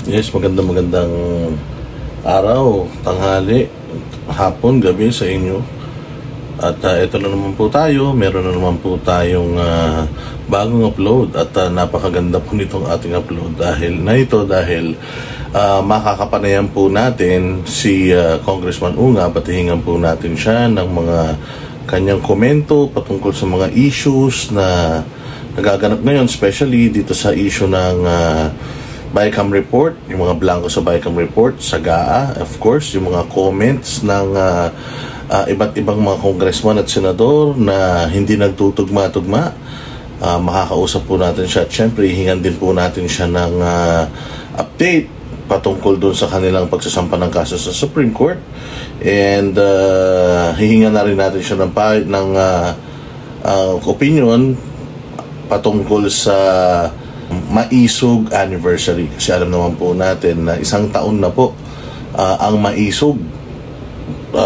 Yes, magandang araw, tanghali, hapon, gabi sa inyo. At ito na naman po tayo, meron na naman po tayong bagong upload. At napakaganda po nitong ating upload dahil makakapanayan po natin si Congressman Ungab at hihingan po natin siya ng mga kanyang komento patungkol sa mga issues na nagaganap ngayon, especially dito sa issue ng BICAM report, yung mga blanco sa BICAM report, sa GAA, of course, yung mga comments ng iba't ibang mga congressman at senador na hindi nagtutugma-tugma. Makakausap po natin siya at syempre hihingan din po natin siya ng update patungkol doon sa kanilang pagsasampa ng kaso sa Supreme Court, and hihingan na rin natin siya ng opinion patungkol sa Maisog anniversary, kasi alam naman po natin na 1 taon na po ang Maisog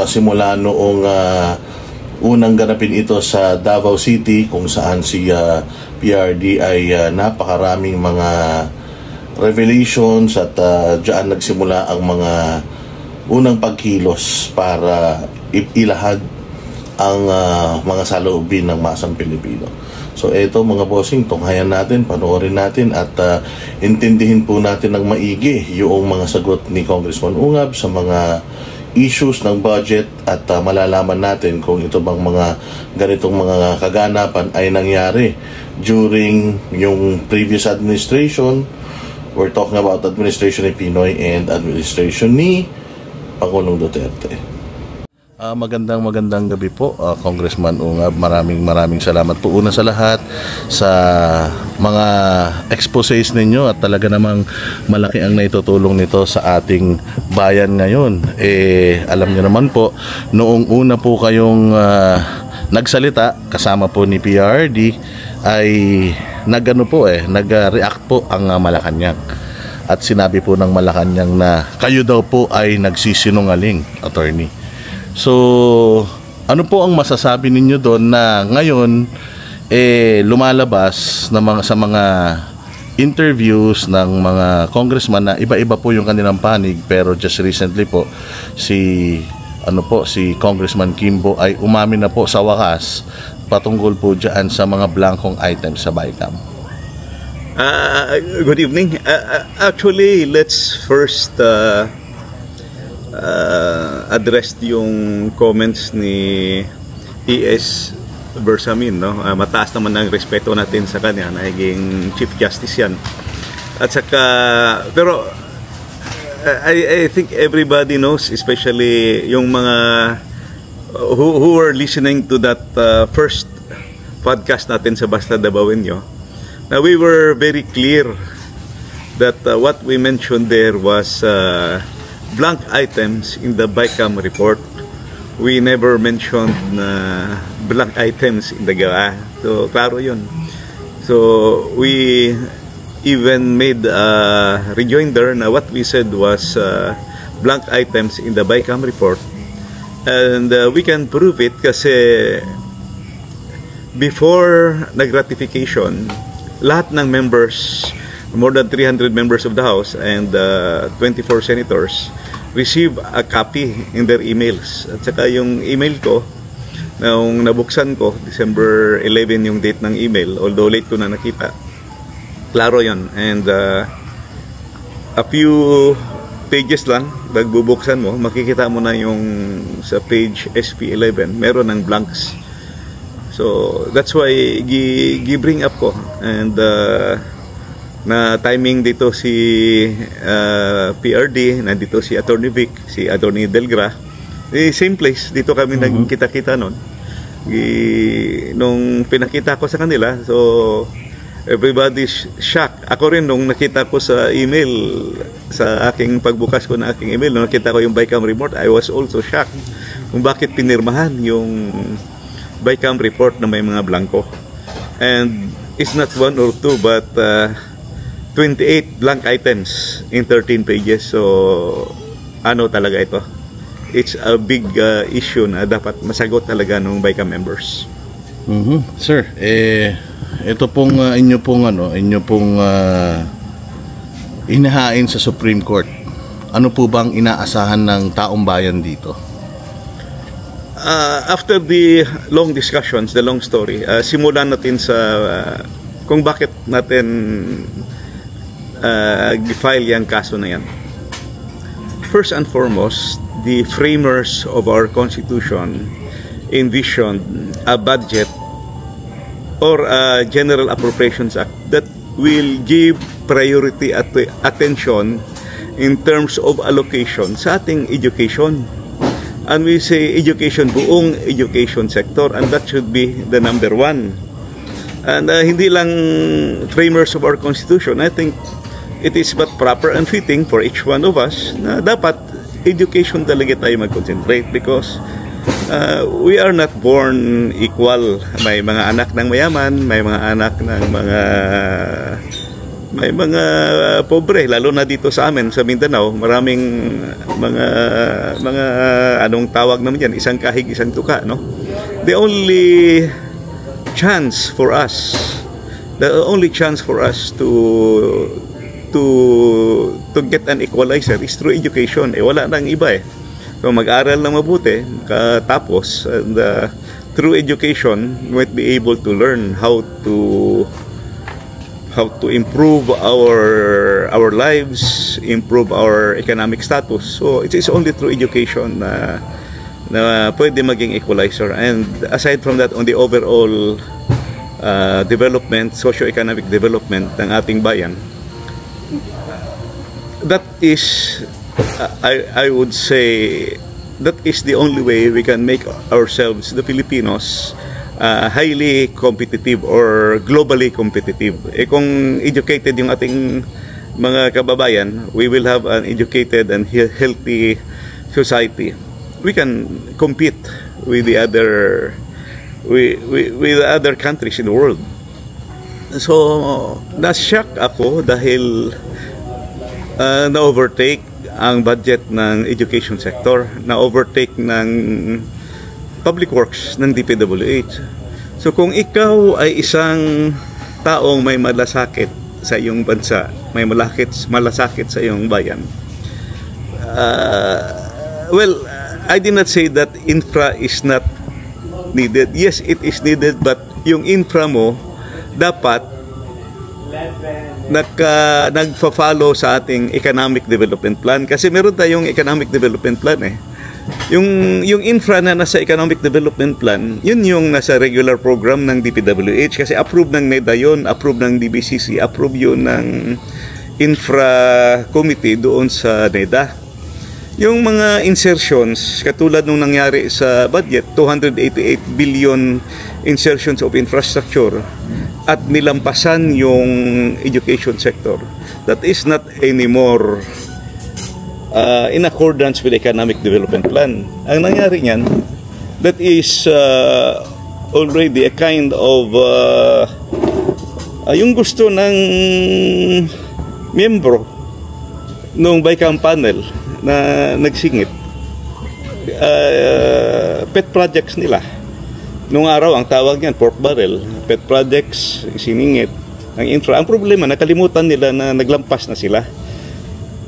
simula noong unang ganapin ito sa Davao City, kung saan si PRD ay napakaraming mga revelations at diyan nagsimula ang mga unang pagkilos para ilahad ang mga saloobin ng masang Pilipino. So ito mga bossing, tunghayan natin, panoorin natin at intindihin po natin ng maigi yung mga sagot ni Congressman Ungab sa mga issues ng budget at malalaman natin kung ito bang mga ganitong mga kaganapan ay nangyari during yung previous administration. We're talking about administration ni Pinoy and administration ni Pangulong Duterte. Magandang gabi po, Congressman Ungab. Maraming salamat po una sa lahat sa mga exposés ninyo at talaga namang malaki ang naitutulong nito sa ating bayan ngayon. Alam niyo naman po, noong una po kayong nagsalita kasama po ni PRD ay nag-react po ang Malacanang. At sinabi po ng Malacanang na kayo daw po ay nagsisinungaling, attorney. So, ano po ang masasabi ninyo doon na ngayon lumalabas na sa mga interviews ng mga congressman na iba-iba po yung kanilang panig, pero just recently po si Congressman Kimbo ay umamin na po sa wakas patungkol po diyan sa mga blankong items sa BICAM. Good evening. Actually, let's first address yung comments ni E.S. Bersamin, no? Mataas naman ang respeto natin sa kanya, naging Chief Justice yan. At saka, pero I think everybody knows, especially yung mga who were listening to that first podcast natin sa Basta Dabawenyo. Now, we were very clear that what we mentioned there was blank items in the BICAM report. We never mentioned blank items in the GAA. So, klaro yun. So, we even made a rejoinder na what we said was blank items in the BICAM report. And we can prove it kasi before nag-ratification, lahat ng members, more than 300 members of the House and 24 senators receive a copy in their emails. At saka yung email ko, nung nabuksan ko, December 11 yung date ng email, although late ko na nakita. Klaro yun. And a few pages lang, nagbubuksan mo, makikita mo na yung sa page SP11, meron ng blanks. So, that's why gi-bring up ko. And na timing dito si PRD, nandito si Attorney Vic, si Attorney Delgra, same place, dito kami nagkita-kita noon. Nung pinakita ko sa kanila, so everybody's shocked. Ako rin nung nakita ko sa email, sa aking pagbukas ko na aking email, nung nakita ko yung BICAM report, I was also shocked kung bakit pinirmahan yung BICAM report na may mga blanco. And it's not 1 or 2 but 28 blank items in 13 pages. So, ano talaga ito? It's a big issue na dapat masagot talaga ng BICAM members. Sir, ito pong inyo pong inihain sa Supreme Court. Ano po bang inaasahan ng taong bayan dito? After the long discussions, the long story, simulan natin sa kung bakit natin file yung kaso na yan. First and foremost, the framers of our Constitution envisioned a budget or a General Appropriations Act that will give priority attention in terms of allocation sa ating education. And we say education, buong education sector, and that should be the number one. And hindi lang framers of our Constitution, I think it is but proper and fitting for each one of us na dapat education talaga tayo mag-concentrate because we are not born equal. May mga anak ng mayaman, may mga anak ng may mga pobre, lalo na dito sa amin sa Mindanao, maraming mga anong tawag naman yan, isang kahig, isang tuka, no? The only chance for us to get an equalizer is through education. Wala nang iba eh. So mag-aral na mabuti, katapos, and through education, we might be able to learn how to improve our lives, improve our economic status. So it is only through education na pwede maging equalizer. And aside from that, on the overall development, socio-economic development ng ating bayan, that is, I would say, that is the only way we can make ourselves, the Filipinos, highly competitive or globally competitive. Kung educated yung ating mga kababayan, we will have an educated and healthy society. We can compete with the other countries in the world. So, na-shock ako dahil na-overtake ang budget ng education sector, na-overtake ng public works ng DPWH. So kung ikaw ay isang taong may malasakit sa iyong bansa, may malasakit sa iyong bayan, well, I did not say that infra is not needed. Yes, it is needed, but yung infra mo dapat nagfa-follow sa ating economic development plan, kasi meron tayong economic development plan eh. Yung infra na nasa economic development plan, yun yung nasa regular program ng DPWH kasi approve ng NEDA yun, approve ng DBCC, approve yun ng infra committee doon sa NEDA. Yung mga insertions, katulad nung nangyari sa budget, 288 billion insertions of infrastructure at nilampasan yung education sector, that is not anymore in accordance with the economic development plan. Ang nangyari niyan, that is already a kind of yung gusto ng miyembro nung BICAM panel na nagsingit, pet projects nila. Nung araw, ang tawag niyan, pork barrel, pet projects, siningit, ang infra. Ang problema, nakalimutan nila na naglampas na sila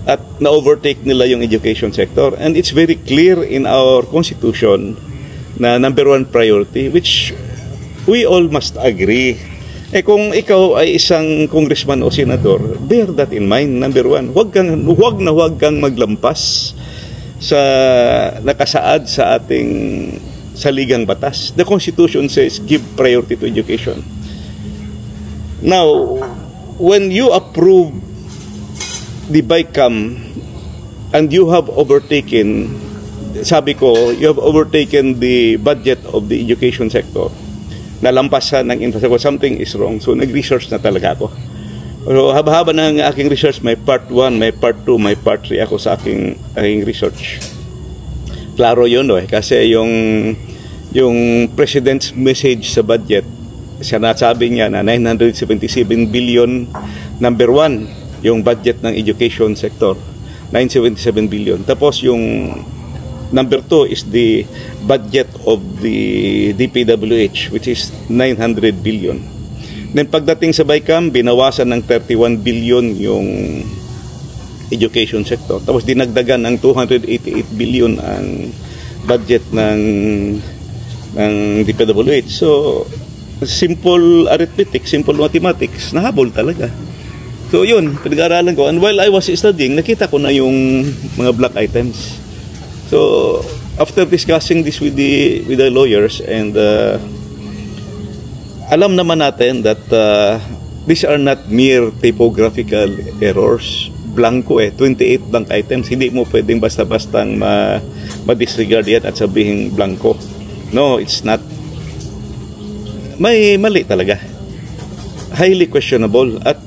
at na-overtake nila yung education sector. And it's very clear in our Constitution na number one priority, which we all must agree. Kung ikaw ay isang congressman o senador, bear that in mind, number one. Huwag kang maglampas sa nakasaad sa ating saligang batas. The Constitution says give priority to education. Now, when you approve the BICAM and you have overtaken, sabi ko, you have overtaken the budget of the education sector, nalampasan ng infrastructure, something is wrong. So, nag-research na talaga ako. So, haba-haba ng aking research, may part 1, may part 2, may part 3 ako sa aking research. Klaro yun, kasi yung President's message sa budget, siya nasabi niya na 977 billion, number 1, yung budget ng education sector, 977 billion. Tapos yung number 2 is the budget of the DPWH, which is 900 billion. Then pagdating sa BICAM, binawasan ng 31 billion education sector. Tapos dinagdagan ng 288 billion ang budget ng DPWH. So, simple arithmetic, simple mathematics, nahabol talaga. So, yun, pinag-aaralan ko. And while I was studying, nakita ko na yung mga black items. So, after discussing this with the lawyers, and alam naman natin that these are not mere typographical errors. Blanco 28 blank items. Hindi mo pwedeng basta-bastang ma-disregard yan at sabihin blanco. No, it's not. May mali talaga. Highly questionable at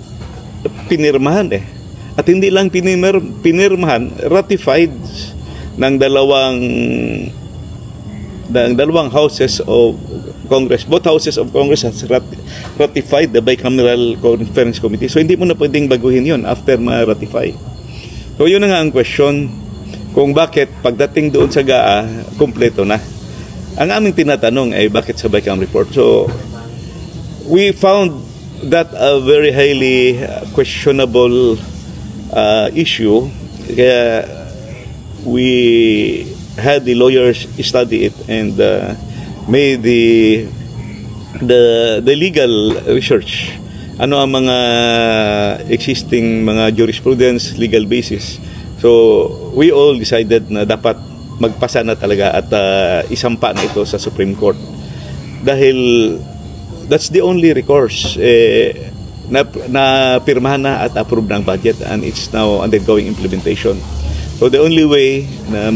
pinirmahan At hindi lang pinirmahan, ratified ng dalawang houses of Congress. Both houses of Congress has ratified the Bicameral Conference Committee. So hindi mo na pwedeng baguhin yon after ma-ratify. So yun na nga ang question, kung bakit pagdating doon sa GAA, kompleto na. Ang aming tinatanong ay bakit sa Bicam report. So we found that a very highly questionable issue. Kaya we had the lawyers study it and made the legal research. Ano ang mga existing mga jurisprudence, legal basis. So we all decided na dapat magpasa na talaga at isampa na ito sa Supreme Court. Dahil that's the only recourse. Na pirmahan na at approve ng budget and it's now undergoing implementation. So the only way na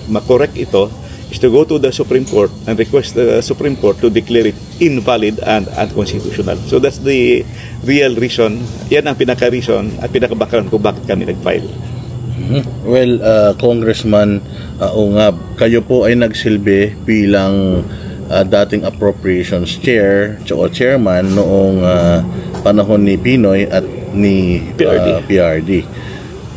ma-correct ito is to go to the Supreme Court and request the Supreme Court to declare it invalid and unconstitutional. So that's the real reason. Yan ang pinaka-reason at pinaka-background kung bakit kami nag-file. Well, Congressman Ungab, kayo po ay nagsilbi bilang dating appropriations chair o chairman noong panahon ni Pinoy at ni PRD.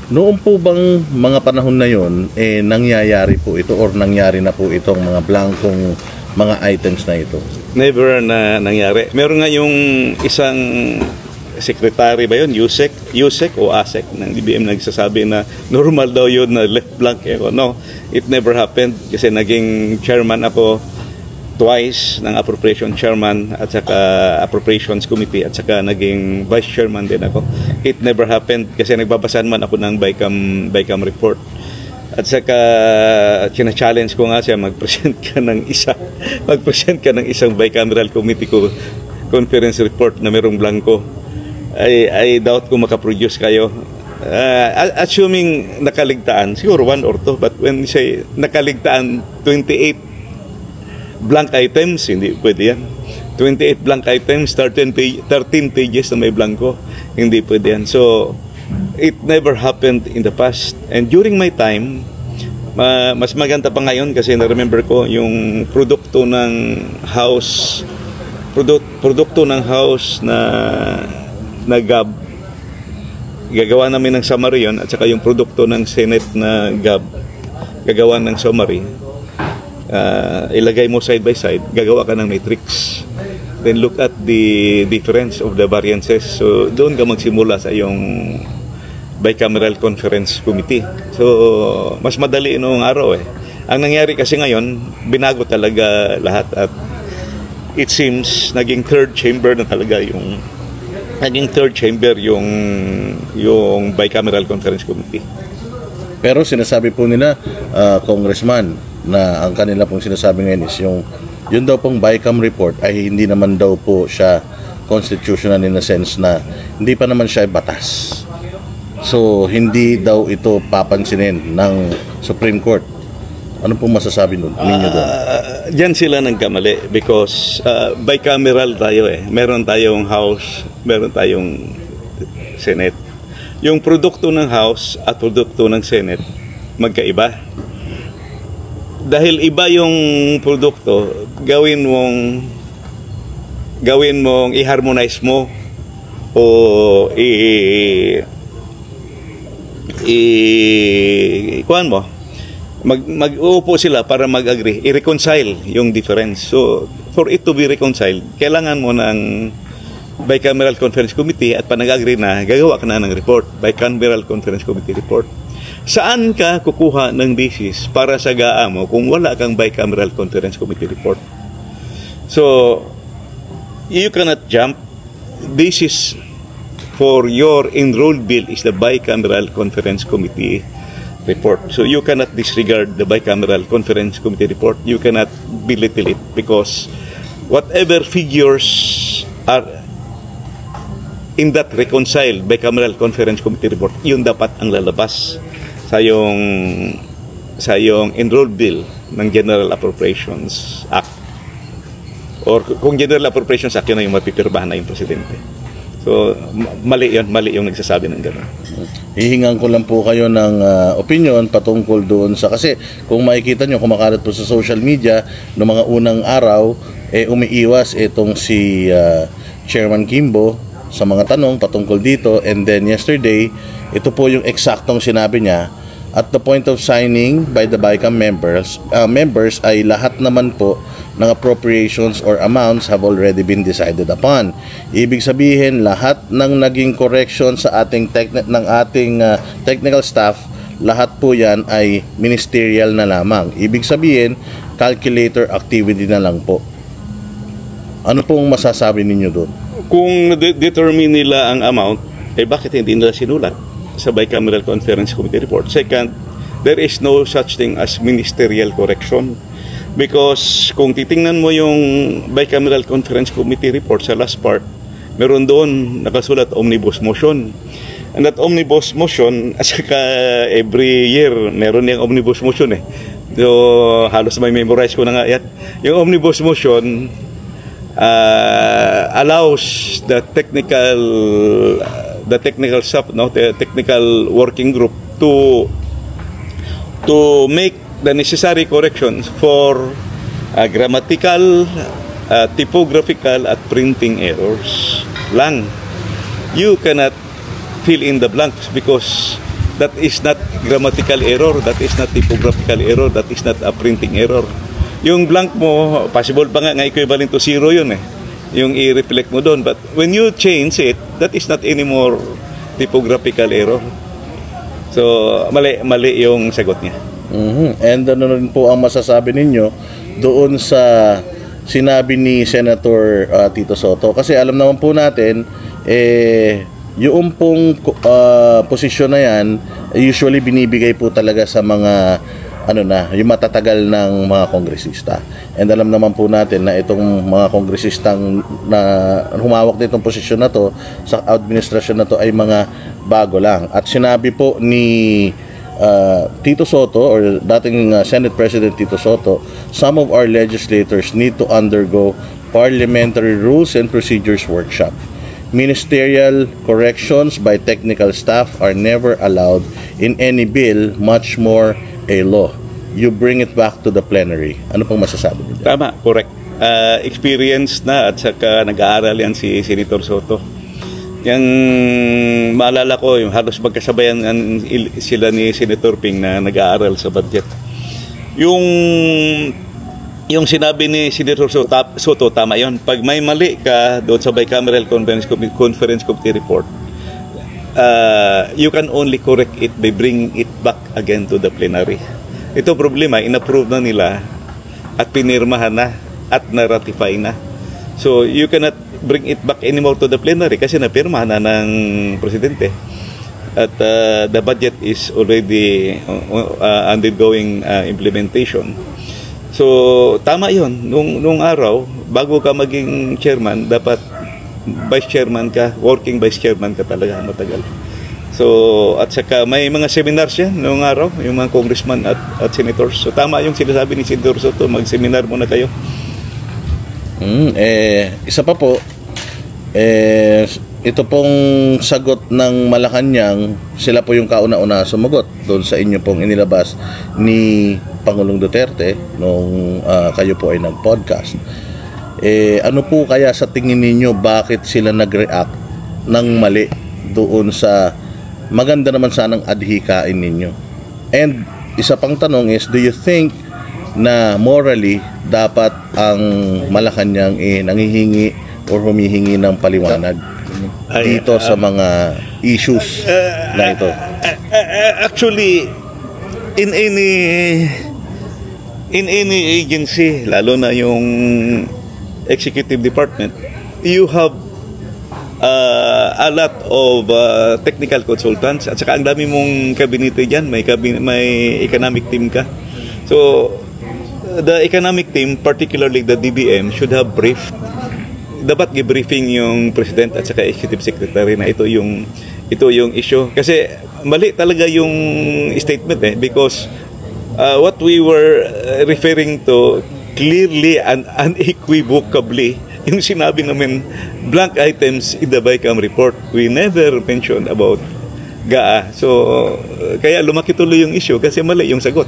Noon po bang mga panahon na yon nangyayari po ito or nangyari na po itong mga blankong mga items na ito? Never na nangyari. Meron nga yung isang secretary ba yun, Yusek o ASEC ng DBM nagsasabi na normal daw yun na left blank. No, it never happened kasi naging chairman ako twice ng appropriation chairman at saka appropriations committee at saka naging vice chairman din ako. It never happened kasi nagbabasan man ako ng Bicam report. At saka china-challenge ko nga siya mag-present ka ng isang bicameral committee conference report na merong blanco. I doubt kung makaproduce kayo. Assuming nakaligtaan, siguro 1 or 2, but when you say nakaligtaan 28 blank items, hindi pwede yan. 28 blank items, 13 pages na may blanco, hindi pwede yan. So, it never happened in the past. And during my time, mas maganda pa ngayon kasi na-remember ko yung produkto ng House na GAB. Gagawa namin ng summary yun at saka yung produkto ng Senate na GAB. Gagawa ng summary. Ilagay mo side by side, gagawa ka ng matrix, then look at the difference of the variances. So doon ka magsimula sa yung bicameral conference committee. So mas madali noong araw Ang nangyari kasi ngayon, binago talaga lahat at it seems naging third chamber yung bicameral conference committee. Pero sinasabi po nila, Congressman, na ang kanila pong sinasabi ngayon is yun daw pong Bicam report ay hindi naman daw po siya constitutional in a sense na hindi pa naman siya batas. So, hindi daw ito papansinin ng Supreme Court. Ano pong masasabi ninyo doon? Diyan sila nagkamali because bicameral tayo Meron tayong House, meron tayong Senate. Yung produkto ng House at produkto ng Senate, magkaiba. Dahil iba yung produkto, gawin mong i-harmonize mo o kuhan mo. Mag-uupo sila para mag-agree, i-reconcile yung difference. So, for it to be reconciled, kailangan mo ng bicameral conference committee at panag-agree na gagawa ka na ng report, bicameral conference committee report. Saan ka kukuha ng basis para sa GAA mo kung wala kang bicameral conference committee report? So, you cannot jump. Basis for your enrolled bill is the bicameral conference committee report. So you cannot disregard the bicameral conference committee report. You cannot belittle it because whatever figures are in that reconciled bicameral conference committee report, yun dapat ang lalabas sa yung enrolled bill ng General Appropriations Act. Or kung General Appropriations Act, yun na yung mapipirmahan na yung presidente. So, mali yung nagsasabi ng gano'n. Hihingan ko lang po kayo ng opinion patungkol doon sa, kasi kung makikita nyo, kumakalat po sa social media noong mga unang araw, umiiwas itong si Chairman Kimbo sa mga tanong patungkol dito, and then yesterday, ito po yung eksaktong sinabi niya, at the point of signing by the BICAM members ay lahat naman po ng appropriations or amounts have already been decided upon. Ibig sabihin, lahat ng naging correction sa ating technical staff, lahat po yan ay ministerial na lamang. Ibig sabihin, calculator activity na lang po. Ano pong masasabi ninyo doon? Kung determine nila ang amount, bakit hindi nila sinulat sa bicameral conference committee report? Second, there is no such thing as ministerial correction. Because kung titingnan mo yung bicameral conference committee report sa last part, meron doon nakasulat omnibus motion. And that omnibus motion, at saka every year meron yung omnibus motion So halos may memorize ko na nga yan. Yung omnibus motion allows the technical staff, the technical working group to make the necessary corrections for grammatical, typographical at printing errors lang. You cannot fill in the blanks because that is not grammatical error, that is not typographical error, that is not a printing error. Yung blank mo, possible pa nga equivalent to zero yun yung i-reflect mo doon. But when you change it, that is not anymore typographical error. So, mali yung sagot niya. And ano rin po ang masasabi ninyo doon sa sinabi ni Senator Tito Sotto? Kasi alam naman po natin, yung pong posisyon na yan, usually binibigay po talaga sa mga yung matatagal ng mga kongresista. And alam naman po natin na itong mga kongresistang na humawak nitong posisyon na to sa administrasyon na to ay mga bago lang. At sinabi po ni Tito Sotto or dating Senate President Tito Sotto, some of our legislators need to undergo parliamentary rules and procedures workshop. Ministerial corrections by technical staff are never allowed in any bill, much more a law. You bring it back to the plenary. Ano pong masasabi niyo? Tama, correct. Experience na at saka nag-aaral yan si Senator Sotto. Yung maalala ko, yung halos magkasabayan sila ni Senator Ping na nag-aaral sa budget. Yung sinabi ni Senator Sotto, tama yun. Pag may mali ka doon sa bicameral conference committee report, you can only correct it by bringing it back again to the plenary. Ito problema, inapprove na nila at pinirmahan na at na-ratify na. So you cannot bring it back anymore to the plenary kasi napirmahan na ng presidente. At the budget is already undergoing implementation. So tama yun. Nung araw, bago ka maging chairman, dapat vice chairman ka, working vice chairman ka talaga matagal. So, at saka may mga seminars yan noong araw, yung mga congressman at senators. So, tama yung sinasabi ni Senator Sotto, mag-seminar muna kayo. Isa pa po, ito pong sagot ng Malacanang, sila po yung kauna-una sumagot doon sa inyo pong inilabas ni Pangulong Duterte nung kayo po ay nag-podcast. Ano po kaya sa tingin ninyo, bakit sila nag-react ng mali doon sa maganda naman sanang adhikain ninyo? And isa pang tanong is, do you think na morally dapat ang Malacanang nanghihingi or humihingi ng paliwanag dito sa mga issues na ito? Actually, in any agency, lalo na yung executive department, you have a lot of technical consultants, at saka ang dami mong kabinete dyan, may economic team ka. So the economic team, particularly the DBM, should have briefed, dapat i-briefing yung president at saka executive secretary na ito yung issue, kasi mali talaga yung statement because what we were referring to clearly and unequivocally, yung sinabi namin blank items in the BICAM report. We never mentioned about GAA. So kaya lumaki tuloy yung issue kasi mali yung sagot.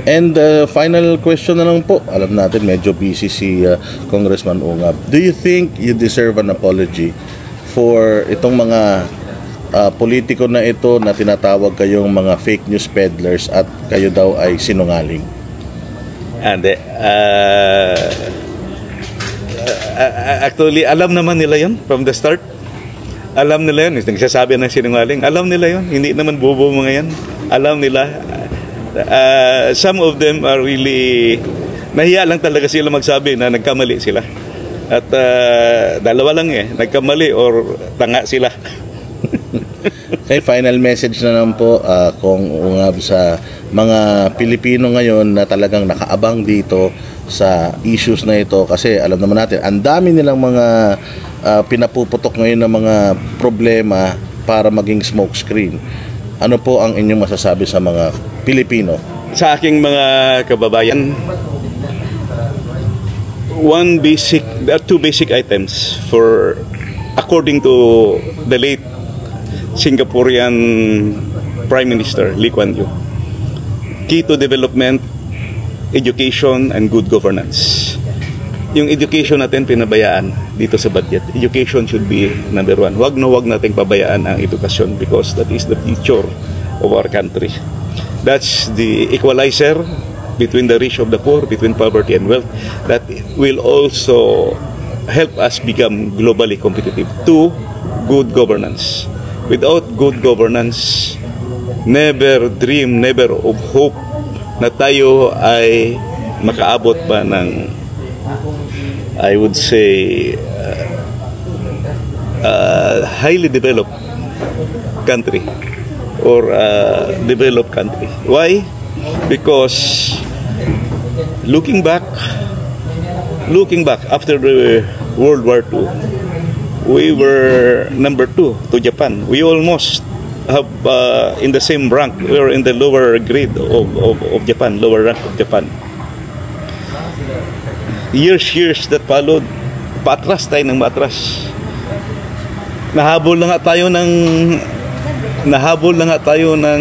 And final question na lang po. Alam natin medyo busy si Congressman Ungab. Do you think you deserve an apology for itong mga politiko na ito na tinatawag kayong mga fake news peddlers at kayo daw ay sinungaling? And actually, alam naman nila yun from the start. Alam nila yun. Nagsasabi ng sinungaling. Alam nila yun. Hindi naman bobo mga yan. Alam nila. Some of them are really nahiya lang talaga sila magsabi na nagkamali sila. At dalawa lang nagkamali or tanga sila. Okay, final message na lang po kung Ungab sa mga Pilipino ngayon na talagang nakaabang dito sa issues na ito, kasi alam naman natin ang dami nilang mga pinapuputok ngayon ng mga problema para maging smokescreen. Ano po ang inyong masasabi sa mga Pilipino? Sa aking mga kababayan, there are two basic items for, according to the late Singaporean Prime Minister Lee Kuan Yew: key to development, education, and good governance. Yung education natin pinabayaan dito sa budget. Education should be number one. Wag nating pabayaan ang edukasyon because that is the future of our country. That's the equalizer between the rich of the poor, between poverty and wealth, that will also help us become globally competitive. Two, good governance. Without good governance, never dream, never of hope na tayo ay makaabot pa ng, I would say, highly developed country or developed country. Why? Because looking back after the World War II, we were number 2 to Japan. We almost have in the same rank. We were in the lower grade of Japan, lower rank of Japan. Years that followed, patras tayo ng matras. Nahabol na nga tayo ng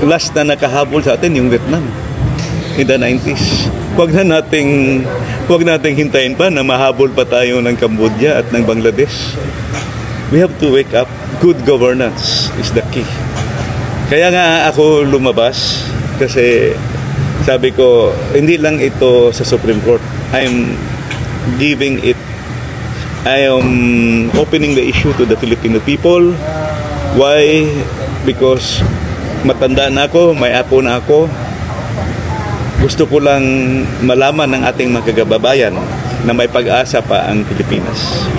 last na nakahabol sa atin yung Vietnam in the 90s. Huwag nating hintayin pa na mahabol pa tayo ng Cambodia at ng Bangladesh. We have to wake up. Good governance is the key. Kaya nga ako lumabas kasi sabi ko, hindi lang ito sa Supreme Court. I am opening the issue to the Filipino people. Why? Because matanda na ako, may apo na ako. Gusto ko lang malaman ng ating mga kababayan na may pag-asa pa ang Pilipinas.